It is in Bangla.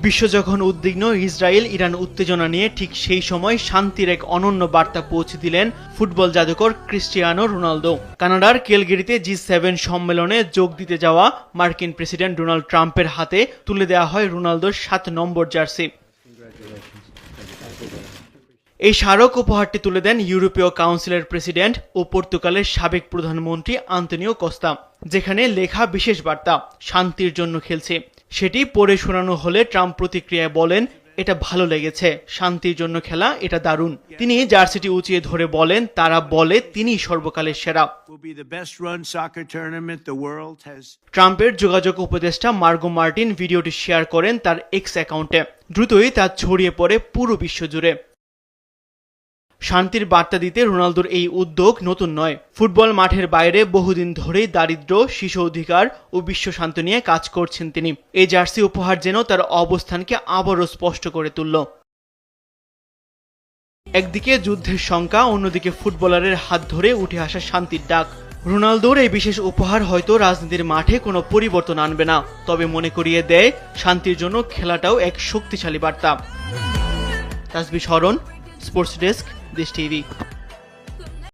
বিশ্ব যখন উদ্বিগ্ন, ইসরায়েল ইরান উত্তেজনা নিয়ে, ঠিক সেই সময় শান্তির এক অনন্য বার্তা পৌঁছে দিলেন ফুটবল জাদুকর ক্রিস্টিয়ানো রোনালদো। কানাডার ক্যালগারিতে G7 সম্মেলনে যোগ দিতে যাওয়া মার্কিন প্রেসিডেন্ট ডোনাল্ড ট্রাম্পের হাতে তুলে দেওয়া হয় রোনালদোর 7 নম্বর জার্সি। এই স্মারক উপহারটি তুলে দেন ইউরোপীয় কাউন্সিলের প্রেসিডেন্ট ও পর্তুগালের সাবেক প্রধানমন্ত্রী আন্তোনিও কস্তা, যেখানে লেখা বিশেষ বার্তা, শান্তির জন্য খেলছে। সেটি পড়ে শোনানো হলে ট্রাম্প প্রতিক্রিয়ায় বলেন, এটা ভালো লেগেছে, শান্তির জন্য খেলা, এটা দারুণ। তিনি জার্সিটি উঁচিয়ে ধরে বলেন, তারা বলে তিনি সর্বকালের সেরা। ট্রাম্পের যোগাযোগ উপদেষ্টা মার্গো মার্টিন ভিডিওটি শেয়ার করেন তার এক্স অ্যাকাউন্টে। দ্রুতই তা ছড়িয়ে পড়ে পুরো বিশ্ব জুড়ে। শান্তির বার্তা দিতে রোনালদোর এই উদ্যোগ নতুন নয়। ফুটবল মাঠের বাইরে বহুদিন ধরেই দারিদ্র্য, শিশু অধিকার ও বিশ্ব শান্তি নিয়ে কাজ করছেন তিনি। এই জার্সি উপহার যেন তার অবস্থানকে আবারও স্পষ্ট করে তুলল। একদিকে যুদ্ধের শঙ্কা, অন্যদিকে ফুটবলারের হাত ধরে উঠে আসা শান্তির ডাক। রোনালদোর এই বিশেষ উপহার হয়তো রাজনীতির মাঠে কোনো পরিবর্তন আনবে না, তবে মনে করিয়ে দেয় শান্তির জন্য খেলাটাও এক শক্তিশালী বার্তা। তাসবিহ শরণ, স্পোর্টস ডেস্ক, দেশ টিভি।